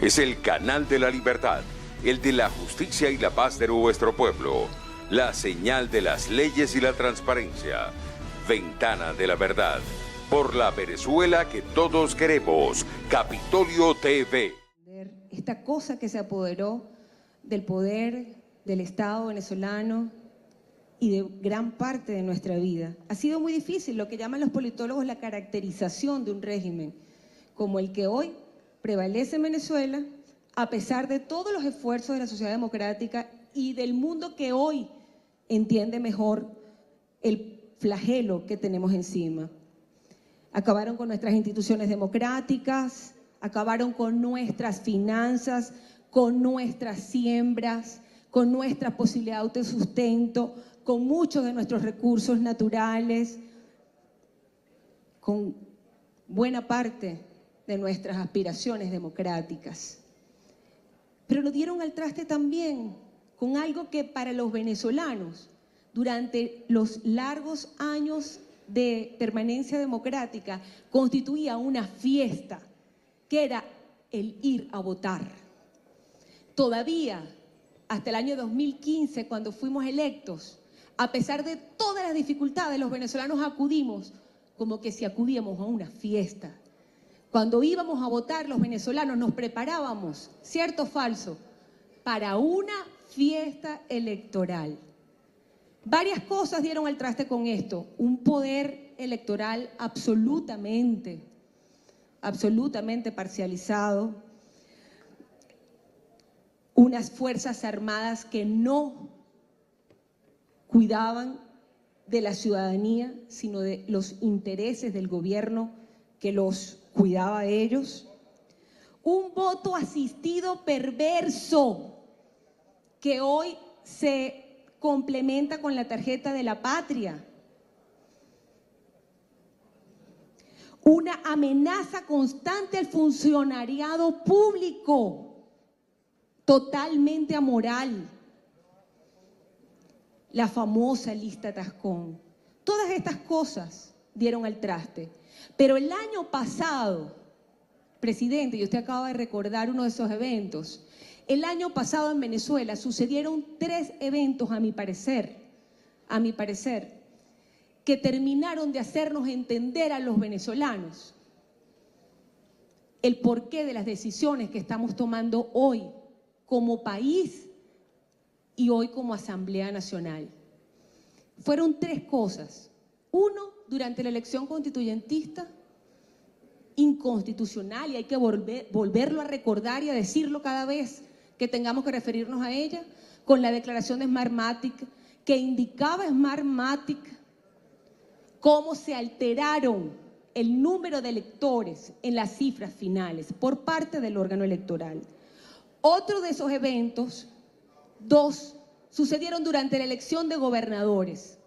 Es el canal de la libertad, el de la justicia y la paz de nuestro pueblo. La señal de las leyes y la transparencia. Ventana de la verdad. Por la Venezuela que todos queremos. Capitolio TV. Esta cosa que se apoderó del poder del Estado venezolano y de gran parte de nuestra vida. Ha sido muy difícil lo que llaman los politólogos la caracterización de un régimen como el que hoy prevalece en Venezuela, a pesar de todos los esfuerzos de la sociedad democrática y del mundo que hoy entiende mejor el flagelo que tenemos encima. Acabaron con nuestras instituciones democráticas, acabaron con nuestras finanzas, con nuestras siembras, con nuestra posibilidad de autosustento, con muchos de nuestros recursos naturales, con buena parte de nuestras aspiraciones democráticas. Pero nos dieron al traste también con algo que para los venezolanos, durante los largos años de permanencia democrática, constituía una fiesta, que era el ir a votar. Todavía, hasta el año 2015, cuando fuimos electos, a pesar de todas las dificultades, los venezolanos acudimos como que si acudíamos a una fiesta. Cuando íbamos a votar, los venezolanos nos preparábamos, cierto o falso, para una fiesta electoral. Varias cosas dieron al traste con esto. Un poder electoral absolutamente parcializado. Unas fuerzas armadas que no cuidaban de la ciudadanía, sino de los intereses del gobierno que los cuidaba a ellos. Un voto asistido perverso que hoy se complementa con la tarjeta de la patria. Una amenaza constante al funcionariado público, totalmente amoral. La famosa lista Tascón. Todas estas cosas dieron al traste. Pero el año pasado, presidente, y usted acaba de recordar uno de esos eventos, el año pasado en Venezuela sucedieron 3 eventos, a mi parecer, que terminaron de hacernos entender a los venezolanos el porqué de las decisiones que estamos tomando hoy como país y hoy como Asamblea Nacional. Fueron 3 cosas. Uno, durante la elección constituyentista, inconstitucional, y hay que volverlo a recordar y a decirlo cada vez que tengamos que referirnos a ella, con la declaración de Smartmatic, que indicaba Smartmatic cómo se alteraron el número de electores en las cifras finales por parte del órgano electoral. Otro de esos eventos, 2, sucedieron durante la elección de gobernadores.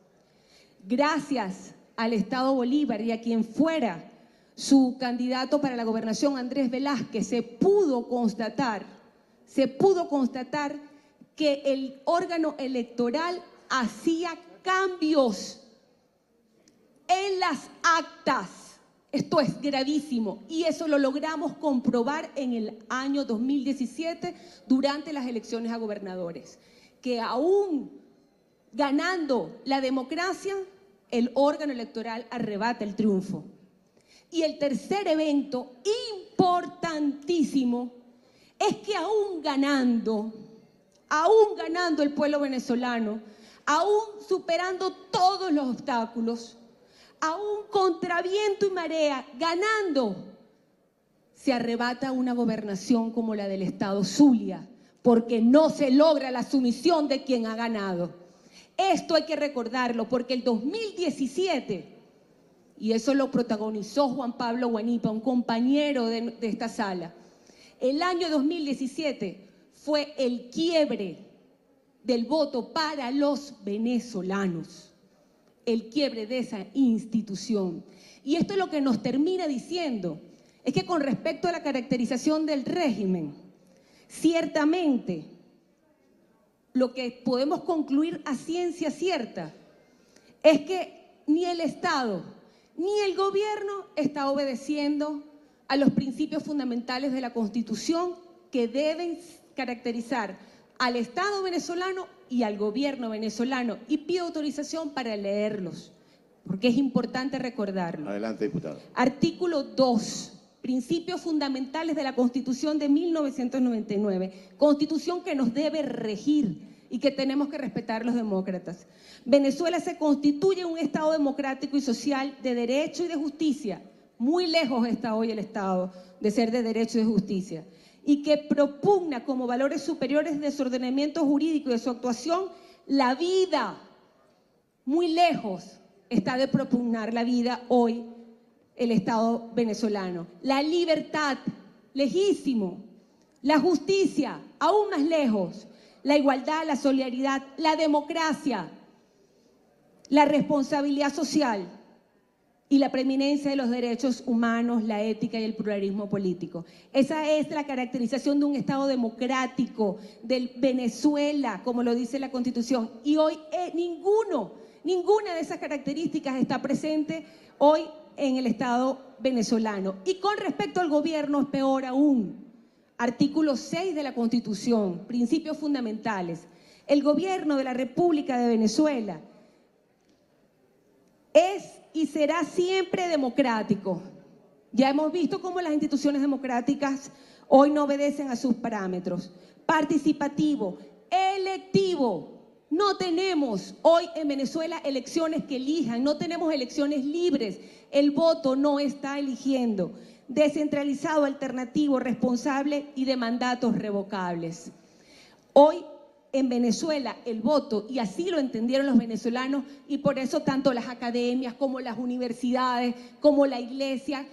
Gracias al Estado Bolívar y a quien fuera su candidato para la gobernación, Andrés Velázquez, se pudo constatar que el órgano electoral hacía cambios en las actas. Esto es gravísimo y eso lo logramos comprobar en el año 2017 durante las elecciones a gobernadores, que aún ganando la democracia, el órgano electoral arrebata el triunfo. Y el tercer evento importantísimo es que aún ganando el pueblo venezolano, aún superando todos los obstáculos, aún contra viento y marea, ganando, se arrebata una gobernación como la del Estado Zulia, porque no se logra la sumisión de quien ha ganado. Esto hay que recordarlo, porque el 2017, y eso lo protagonizó Juan Pablo Guanipa, un compañero de esta sala, el año 2017 fue el quiebre del voto para los venezolanos, el quiebre de esa institución. Y esto es lo que nos termina diciendo, es que con respecto a la caracterización del régimen, ciertamente lo que podemos concluir a ciencia cierta es que ni el Estado ni el gobierno está obedeciendo a los principios fundamentales de la Constitución que deben caracterizar al Estado venezolano y al gobierno venezolano, y pido autorización para leerlos, porque es importante recordarlo. Adelante, diputada. Artículo 2, principios fundamentales de la Constitución de 1999, Constitución que nos debe regir y que tenemos que respetar los demócratas. Venezuela se constituye un Estado democrático y social de derecho y de justicia. Muy lejos está hoy el Estado de ser de derecho y de justicia, y que propugna como valores superiores de su ordenamiento jurídico y de su actuación la vida. Muy lejos está de propugnar la vida hoy el Estado venezolano. La libertad, lejísimo. La justicia, aún más lejos. La igualdad, la solidaridad, la democracia, la responsabilidad social y la preeminencia de los derechos humanos, la ética y el pluralismo político. Esa es la caracterización de un Estado democrático, de Venezuela, como lo dice la Constitución. Y hoy ninguna de esas características está presente hoy en el Estado venezolano. Y con respecto al gobierno es peor aún. Artículo 6 de la Constitución, principios fundamentales. El gobierno de la República de Venezuela es y será siempre democrático. Ya hemos visto cómo las instituciones democráticas hoy no obedecen a sus parámetros. Participativo, electivo. No tenemos hoy en Venezuela elecciones que elijan, no tenemos elecciones libres. El voto no está eligiendo. Descentralizado, alternativo, responsable y de mandatos revocables. Hoy en Venezuela el voto, y así lo entendieron los venezolanos, y por eso tanto las academias como las universidades, como la iglesia,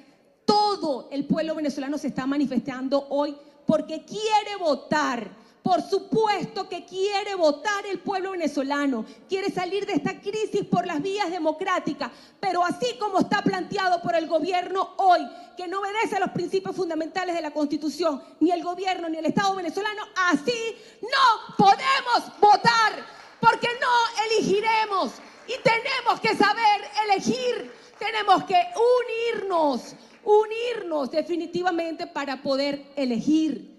todo el pueblo venezolano se está manifestando hoy porque quiere votar. Por supuesto que quiere votar el pueblo venezolano, quiere salir de esta crisis por las vías democráticas, pero así como está planteado por el gobierno hoy, que no obedece a los principios fundamentales de la Constitución, ni el gobierno ni el Estado venezolano, así no podemos votar, porque no elegiremos y tenemos que saber elegir, tenemos que unirnos definitivamente para poder elegir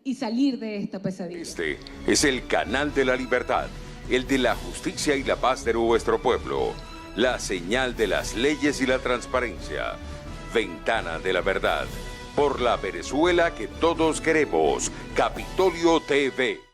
y salir de esta pesadilla. Este es el canal de la libertad, el de la justicia y la paz de nuestro pueblo, la señal de las leyes y la transparencia, Ventana de la Verdad, por la Venezuela que todos queremos, Capitolio TV.